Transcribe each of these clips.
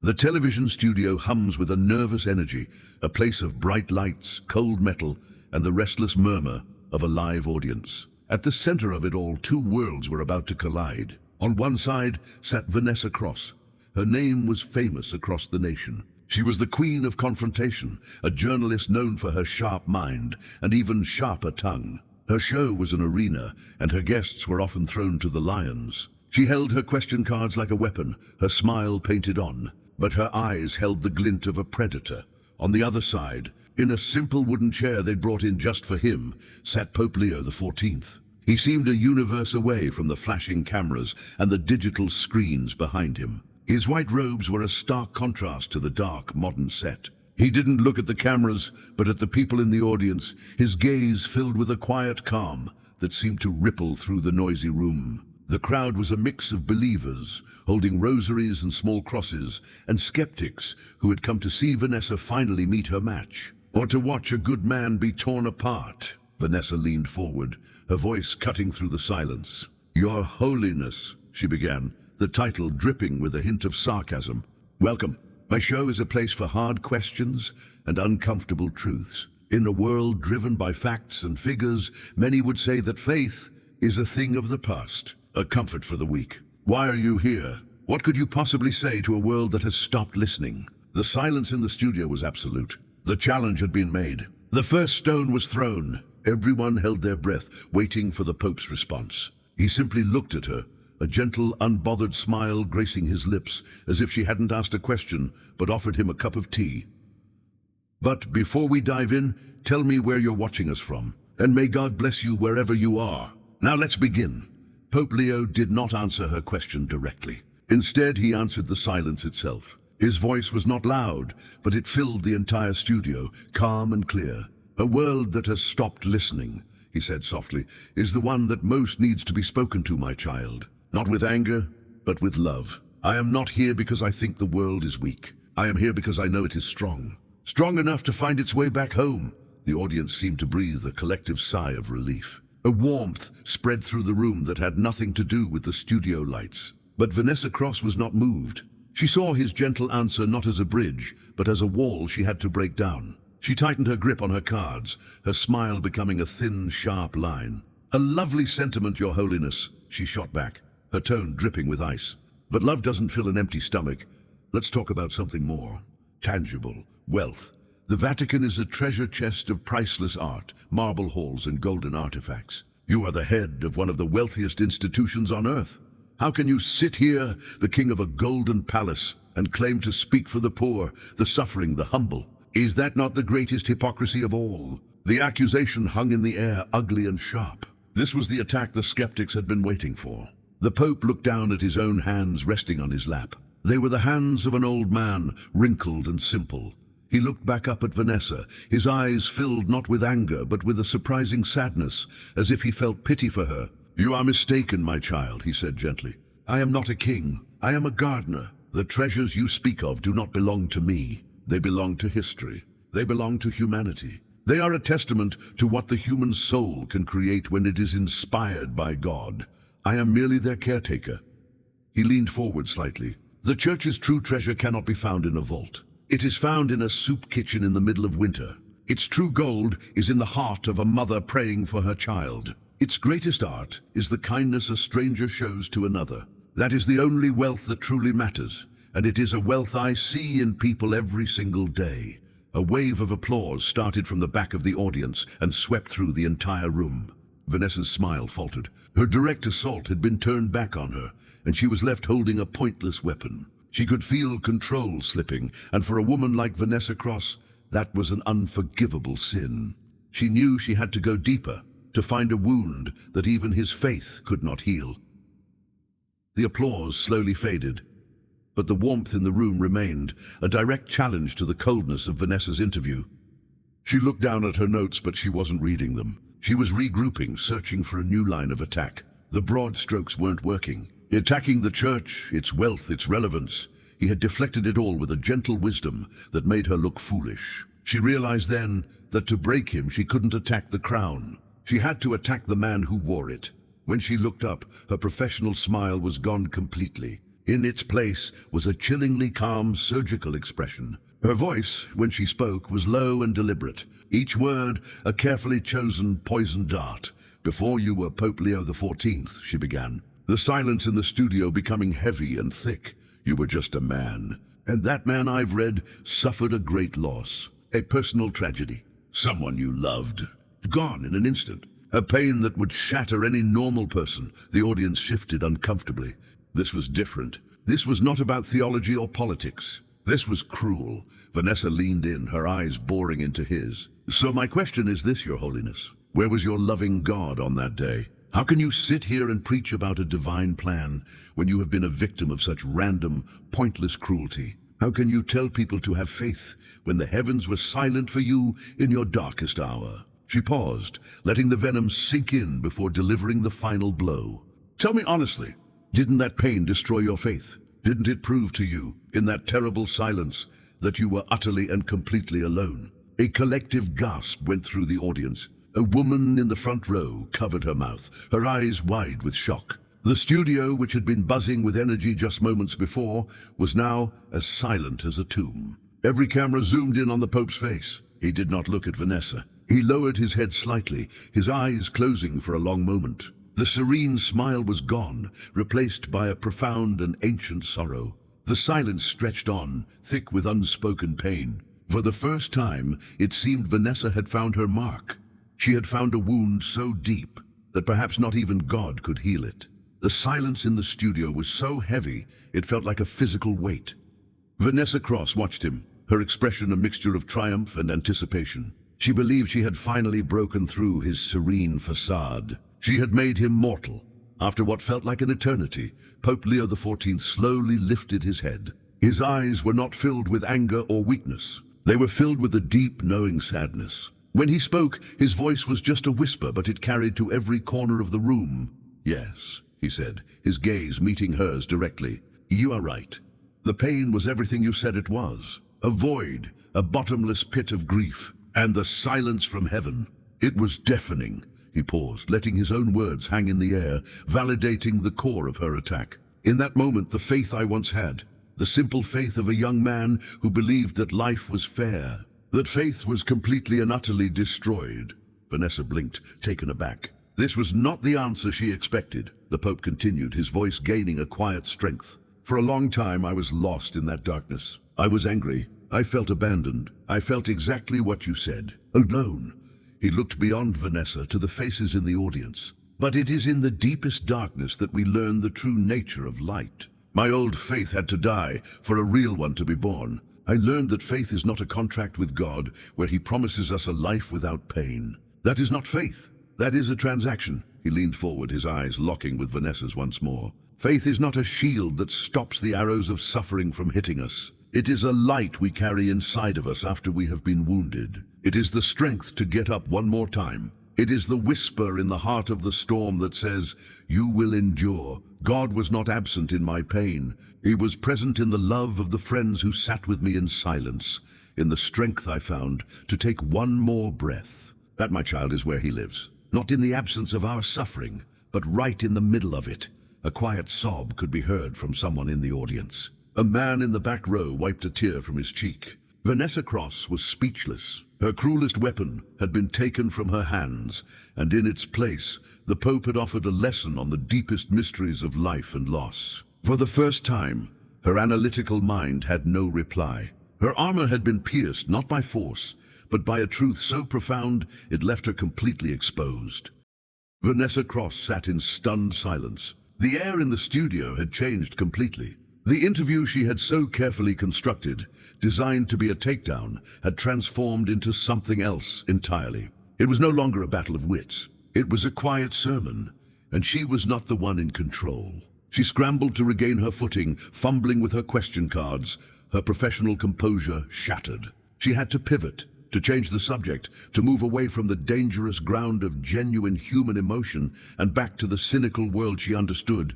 The television studio hums with a nervous energy, a place of bright lights, cold metal, and the restless murmur of a live audience. At the center of it all, two worlds were about to collide. On one side sat Vanessa Cross. Her name was famous across the nation. She was the queen of confrontation, a journalist known for her sharp mind and even sharper tongue. Her show was an arena, and her guests were often thrown to the lions. She held her question cards like a weapon, her smile painted on, but her eyes held the glint of a predator. On the other side, in a simple wooden chair they'd brought in just for him, sat Pope Leo XIV. He seemed a universe away from the flashing cameras and the digital screens behind him. His white robes were a stark contrast to the dark, modern set. He didn't look at the cameras, but at the people in the audience, his gaze filled with a quiet calm that seemed to ripple through the noisy room. The crowd was a mix of believers, holding rosaries and small crosses, and skeptics who had come to see Vanessa finally meet her match, or to watch a good man be torn apart. Vanessa leaned forward, her voice cutting through the silence. "Your Holiness," she began, the title dripping with a hint of sarcasm. "Welcome. My show is a place for hard questions and uncomfortable truths. In a world driven by facts and figures, many would say that faith is a thing of the past, a comfort for the weak. Why are you here? What could you possibly say to a world that has stopped listening?" The silence in the studio was absolute. The challenge had been made. The first stone was thrown. Everyone held their breath, waiting for the Pope's response. He simply looked at her, a gentle, unbothered smile gracing his lips, as if she hadn't asked a question, but offered him a cup of tea. "But before we dive in, tell me where you're watching us from, and may God bless you wherever you are." "Now let's begin." Pope Leo did not answer her question directly. Instead, he answered the silence itself. His voice was not loud, but it filled the entire studio, calm and clear. "A world that has stopped listening," he said softly, "is the one that most needs to be spoken to, my child. Not with anger, but with love. I am not here because I think the world is weak. I am here because I know it is strong. Strong enough to find its way back home." The audience seemed to breathe a collective sigh of relief. A warmth spread through the room that had nothing to do with the studio lights. But Vanessa Cross was not moved. She saw his gentle answer not as a bridge, but as a wall she had to break down. She tightened her grip on her cards, her smile becoming a thin, sharp line. "A lovely sentiment, Your Holiness," she shot back, her tone dripping with ice. "But love doesn't fill an empty stomach. Let's talk about something more tangible: wealth. The Vatican is a treasure chest of priceless art, marble halls and golden artifacts. You are the head of one of the wealthiest institutions on earth. How can you sit here, the king of a golden palace, and claim to speak for the poor, the suffering, the humble? Is that not the greatest hypocrisy of all?" The accusation hung in the air, ugly and sharp. This was the attack the skeptics had been waiting for. The Pope looked down at his own hands resting on his lap. They were the hands of an old man, wrinkled and simple. He looked back up at Vanessa, his eyes filled not with anger but with a surprising sadness, as if he felt pity for her. "You are mistaken, my child," he said gently. "I am not a king. I am a gardener. The treasures you speak of do not belong to me. They belong to history. They belong to humanity. They are a testament to what the human soul can create when it is inspired by God. I am merely their caretaker." He leaned forward slightly. "The church's true treasure cannot be found in a vault. It is found in a soup kitchen in the middle of winter. Its true gold is in the heart of a mother praying for her child. Its greatest art is the kindness a stranger shows to another. That is the only wealth that truly matters, and it is a wealth I see in people every single day." A wave of applause started from the back of the audience and swept through the entire room. Vanessa's smile faltered. Her direct assault had been turned back on her, and she was left holding a pointless weapon. She could feel control slipping, and for a woman like Vanessa Cross, that was an unforgivable sin. She knew she had to go deeper, to find a wound that even his faith could not heal. The applause slowly faded, but the warmth in the room remained, a direct challenge to the coldness of Vanessa's interview. She looked down at her notes, but she wasn't reading them. She was regrouping, searching for a new line of attack. The broad strokes weren't working. Attacking the church, its wealth, its relevance, he had deflected it all with a gentle wisdom that made her look foolish. She realized then that to break him, she couldn't attack the crown. She had to attack the man who wore it. When she looked up, her professional smile was gone completely. In its place was a chillingly calm, surgical expression. Her voice, when she spoke, was low and deliberate, each word a carefully chosen poison dart. "Before you were Pope Leo XIV, she began, the silence in the studio becoming heavy and thick. "You were just a man, and that man, I've read, suffered a great loss, a personal tragedy. Someone you loved, gone in an instant. A pain that would shatter any normal person." The audience shifted uncomfortably. This was different. This was not about theology or politics. This was cruel. Vanessa leaned in, her eyes boring into his. "So my question is this, Your Holiness. Where was your loving God on that day? How can you sit here and preach about a divine plan when you have been a victim of such random, pointless cruelty? How can you tell people to have faith when the heavens were silent for you in your darkest hour?" She paused, letting the venom sink in before delivering the final blow. "Tell me honestly, didn't that pain destroy your faith? Didn't it prove to you, in that terrible silence, that you were utterly and completely alone?" A collective gasp went through the audience. A woman in the front row covered her mouth, her eyes wide with shock. The studio, which had been buzzing with energy just moments before, was now as silent as a tomb. Every camera zoomed in on the Pope's face. He did not look at Vanessa. He lowered his head slightly, his eyes closing for a long moment. The serene smile was gone, replaced by a profound and ancient sorrow. The silence stretched on, thick with unspoken pain. For the first time, it seemed Vanessa had found her mark. She had found a wound so deep that perhaps not even God could heal it. The silence in the studio was so heavy, it felt like a physical weight. Vanessa Cross watched him, her expression a mixture of triumph and anticipation. She believed she had finally broken through his serene facade. She had made him mortal. After what felt like an eternity, Pope Leo XIV slowly lifted his head. His eyes were not filled with anger or weakness. They were filled with a deep, knowing sadness. When he spoke, his voice was just a whisper, but it carried to every corner of the room. "Yes," he said, his gaze meeting hers directly. "You are right. The pain was everything you said it was. A void, a bottomless pit of grief, and the silence from heaven. It was deafening." He paused, letting his own words hang in the air, validating the core of her attack. "In that moment, the faith I once had, the simple faith of a young man who believed that life was fair, that faith was completely and utterly destroyed." Vanessa blinked, taken aback. This was not the answer she expected. The Pope continued, his voice gaining a quiet strength. "For a long time I was lost in that darkness. I was angry. I felt abandoned. I felt exactly what you said. Alone." He looked beyond Vanessa to the faces in the audience. "But it is in the deepest darkness that we learn the true nature of light. My old faith had to die for a real one to be born. I learned that faith is not a contract with God where he promises us a life without pain. That is not faith. That is a transaction." He leaned forward, his eyes locking with Vanessa's once more. "Faith is not a shield that stops the arrows of suffering from hitting us. It is a light we carry inside of us after we have been wounded. It is the strength to get up one more time. It is the whisper in the heart of the storm that says, 'You will endure.' God was not absent in my pain. He was present in the love of the friends who sat with me in silence, in the strength I found to take one more breath. That, my child, is where he lives. Not in the absence of our suffering, but right in the middle of it." A quiet sob could be heard from someone in the audience. A man in the back row wiped a tear from his cheek. Vanessa Cross was speechless. Her cruelest weapon had been taken from her hands, and in its place, the Pope had offered a lesson on the deepest mysteries of life and loss. For the first time, her analytical mind had no reply. Her armor had been pierced not by force, but by a truth so profound it left her completely exposed. Vanessa Cross sat in stunned silence. The air in the studio had changed completely. The interview she had so carefully constructed, designed to be a takedown, had transformed into something else entirely. It was no longer a battle of wits. It was a quiet sermon, and she was not the one in control. She scrambled to regain her footing, fumbling with her question cards, her professional composure shattered. She had to pivot, to change the subject, to move away from the dangerous ground of genuine human emotion and back to the cynical world she understood.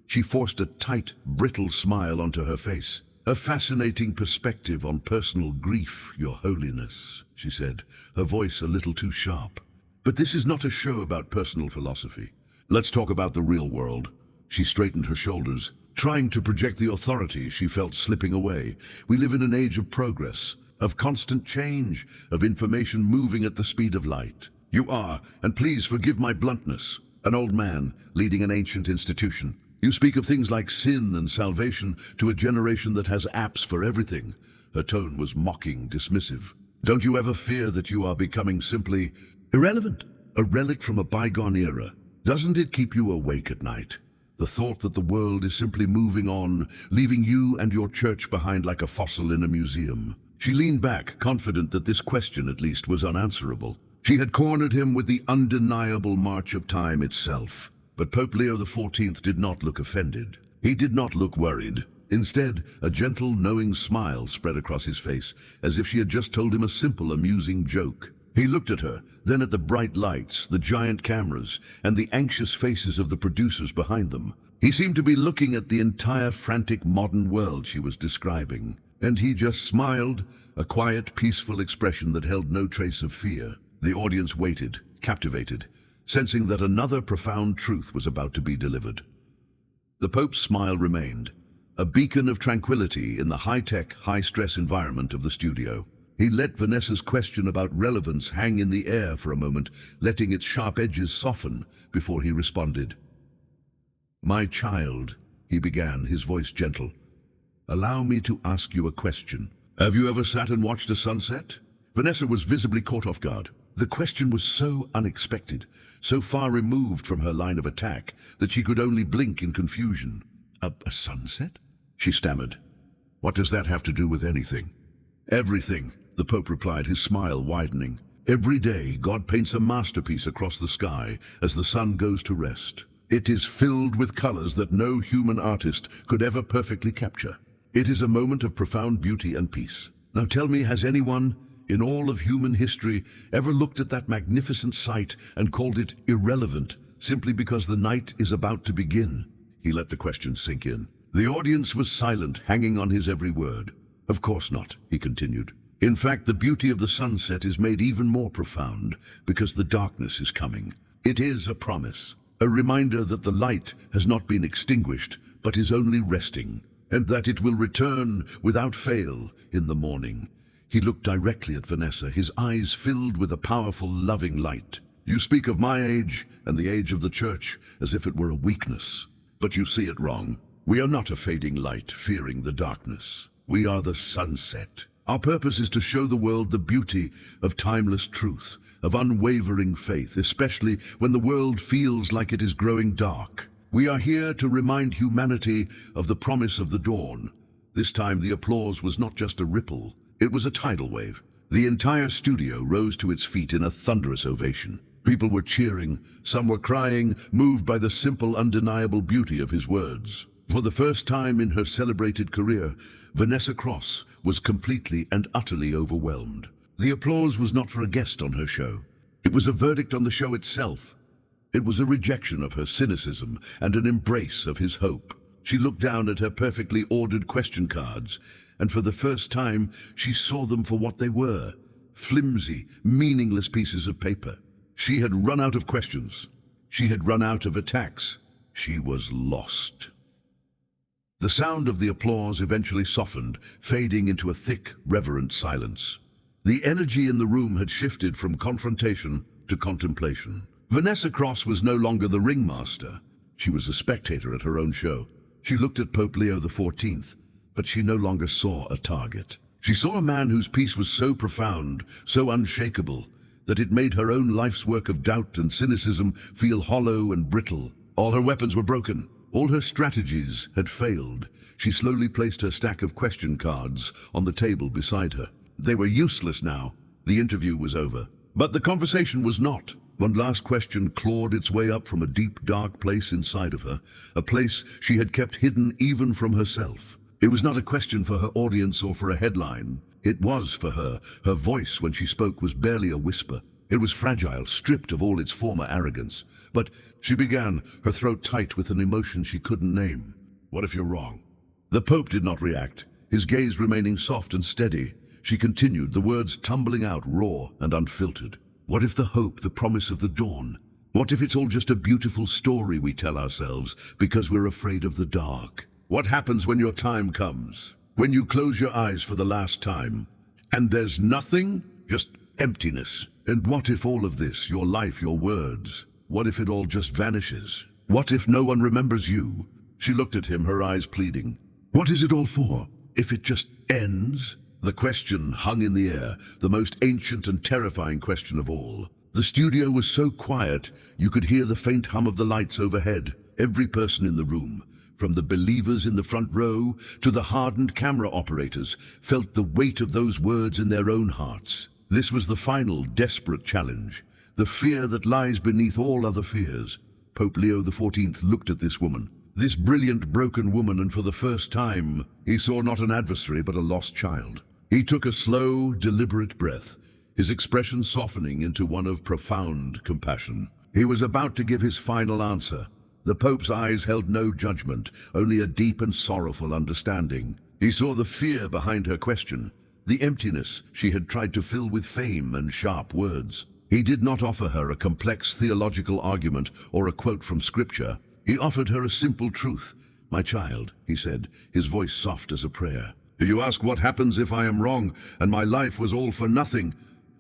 She forced a tight, brittle smile onto her face. "A fascinating perspective on personal grief, Your Holiness," she said, her voice a little too sharp. "But this is not a show about personal philosophy. Let's talk about the real world." She straightened her shoulders, trying to project the authority she felt slipping away. We live in an age of progress, of constant change, of information moving at the speed of light. You are, and please forgive my bluntness, an old man leading an ancient institution. You speak of things like sin and salvation to a generation that has apps for everything. Her tone was mocking, dismissive. Don't you ever fear that you are becoming simply irrelevant? A relic from a bygone era. Doesn't it keep you awake at night? The thought that the world is simply moving on, leaving you and your church behind like a fossil in a museum. She leaned back, confident that this question at least was unanswerable. She had cornered him with the undeniable march of time itself. But Pope Leo XIV did not look offended. He did not look worried. Instead, a gentle, knowing smile spread across his face, as if she had just told him a simple, amusing joke. He looked at her, then at the bright lights, the giant cameras, and the anxious faces of the producers behind them. He seemed to be looking at the entire frantic modern world she was describing. And he just smiled, a quiet, peaceful expression that held no trace of fear. The audience waited, captivated, sensing that another profound truth was about to be delivered. The Pope's smile remained, a beacon of tranquility in the high-tech, high-stress environment of the studio. He let Vanessa's question about relevance hang in the air for a moment, letting its sharp edges soften before he responded. "My child," he began, his voice gentle, "allow me to ask you a question. Have you ever sat and watched a sunset?" Vanessa was visibly caught off guard. The question was so unexpected, so far removed from her line of attack, that she could only blink in confusion. A sunset?" she stammered. "What does that have to do with anything?" "Everything," the Pope replied, his smile widening. "Every day, God paints a masterpiece across the sky as the sun goes to rest. It is filled with colors that no human artist could ever perfectly capture. It is a moment of profound beauty and peace. Now tell me, has anyone, in all of human history, ever looked at that magnificent sight and called it irrelevant simply because the night is about to begin?" He let the question sink in. The audience was silent, hanging on his every word. "Of course not," he continued. "In fact, the beauty of the sunset is made even more profound because the darkness is coming. It is a promise, a reminder that the light has not been extinguished, but is only resting, and that it will return without fail in the morning." He looked directly at Vanessa, his eyes filled with a powerful, loving light. "You speak of my age and the age of the church as if it were a weakness, but you see it wrong. We are not a fading light, fearing the darkness. We are the sunset. Our purpose is to show the world the beauty of timeless truth, of unwavering faith, especially when the world feels like it is growing dark. We are here to remind humanity of the promise of the dawn." This time the applause was not just a ripple, it was a tidal wave. The entire studio rose to its feet in a thunderous ovation. People were cheering, some were crying, moved by the simple, undeniable beauty of his words. For the first time in her celebrated career, Vanessa Cross was completely and utterly overwhelmed. The applause was not for a guest on her show. It was a verdict on the show itself. It was a rejection of her cynicism and an embrace of his hope. She looked down at her perfectly ordered question cards, and for the first time she saw them for what they were: flimsy, meaningless pieces of paper. She had run out of questions. She had run out of attacks. She was lost. The sound of the applause eventually softened, fading into a thick, reverent silence. The energy in the room had shifted from confrontation to contemplation. Vanessa Cross was no longer the ringmaster. She was a spectator at her own show. She looked at Pope Leo XIV, but she no longer saw a target. She saw a man whose peace was so profound, so unshakable, that it made her own life's work of doubt and cynicism feel hollow and brittle. All her weapons were broken. All her strategies had failed. She slowly placed her stack of question cards on the table beside her. They were useless now. The interview was over. But the conversation was not. One last question clawed its way up from a deep, dark place inside of her, a place she had kept hidden even from herself. It was not a question for her audience or for a headline. It was for her. Her voice, when she spoke, was barely a whisper. It was fragile, stripped of all its former arrogance. But she began, her throat tight with an emotion she couldn't name. "What if you're wrong?" The Pope did not react, his gaze remaining soft and steady. She continued, the words tumbling out raw and unfiltered. "What if the hope, the promise of the dawn? What if it's all just a beautiful story we tell ourselves because we're afraid of the dark? What happens when your time comes? When you close your eyes for the last time, and there's nothing, just emptiness. And what if all of this, your life, your words, what if it all just vanishes? What if no one remembers you? She looked at him, her eyes pleading. What is it all for? If it just ends? The question hung in the air, the most ancient and terrifying question of all. The studio was so quiet, you could hear the faint hum of the lights overhead. Every person in the room, from the believers in the front row to the hardened camera operators, felt the weight of those words in their own hearts. This was the final, desperate challenge, the fear that lies beneath all other fears. Pope Leo XIV looked at this woman, this brilliant, broken woman, and for the first time, he saw not an adversary but a lost child. He took a slow, deliberate breath, his expression softening into one of profound compassion. He was about to give his final answer. The Pope's eyes held no judgment, only a deep and sorrowful understanding. He saw the fear behind her question, the emptiness she had tried to fill with fame and sharp words. He did not offer her a complex theological argument or a quote from Scripture. He offered her a simple truth. "My child," he said, his voice soft as a prayer. "Do you ask what happens if I am wrong and my life was all for nothing?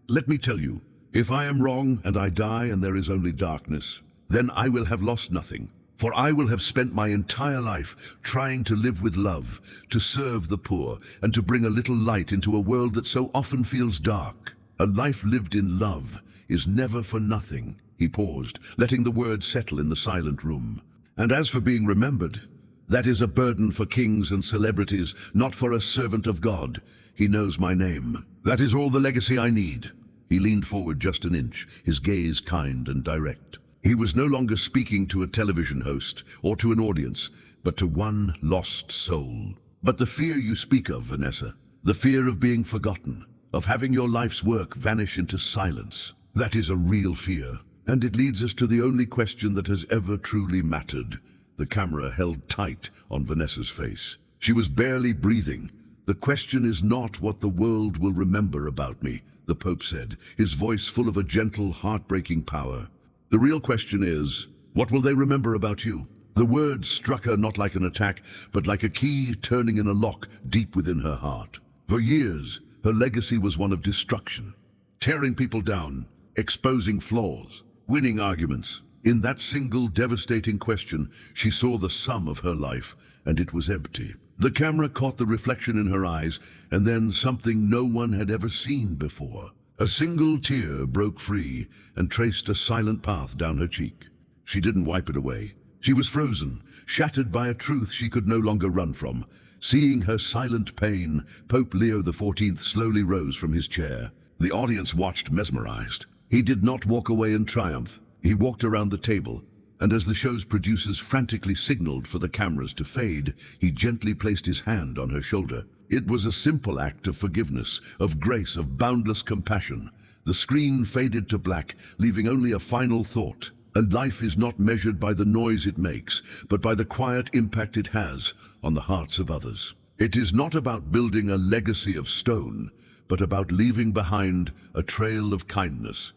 Let me tell you, if I am wrong and I die and there is only darkness, then I will have lost nothing. For I will have spent my entire life trying to live with love, to serve the poor, and to bring a little light into a world that so often feels dark. A life lived in love is never for nothing." He paused, letting the words settle in the silent room. "And as for being remembered, that is a burden for kings and celebrities, not for a servant of God. He knows my name. That is all the legacy I need." He leaned forward just an inch, his gaze kind and direct. He was no longer speaking to a television host or to an audience, but to one lost soul. "But the fear you speak of, Vanessa, the fear of being forgotten, of having your life's work vanish into silence, that is a real fear. And it leads us to the only question that has ever truly mattered." The camera held tight on Vanessa's face. She was barely breathing. "The question is not what the world will remember about me," the Pope said, his voice full of a gentle, heartbreaking power. "The real question is, what will they remember about you?" The words struck her not like an attack, but like a key turning in a lock deep within her heart. For years, her legacy was one of destruction, tearing people down, exposing flaws, winning arguments. In that single devastating question, she saw the sum of her life, and it was empty. The camera caught the reflection in her eyes, and then something no one had ever seen before. A single tear broke free and traced a silent path down her cheek. She didn't wipe it away. She was frozen, shattered by a truth she could no longer run from. Seeing her silent pain, Pope Leo XIV slowly rose from his chair. The audience watched mesmerized. He did not walk away in triumph. He walked around the table, and as the show's producers frantically signaled for the cameras to fade, he gently placed his hand on her shoulder. It was a simple act of forgiveness, of grace, of boundless compassion. The screen faded to black, leaving only a final thought. A life is not measured by the noise it makes, but by the quiet impact it has on the hearts of others. It is not about building a legacy of stone, but about leaving behind a trail of kindness,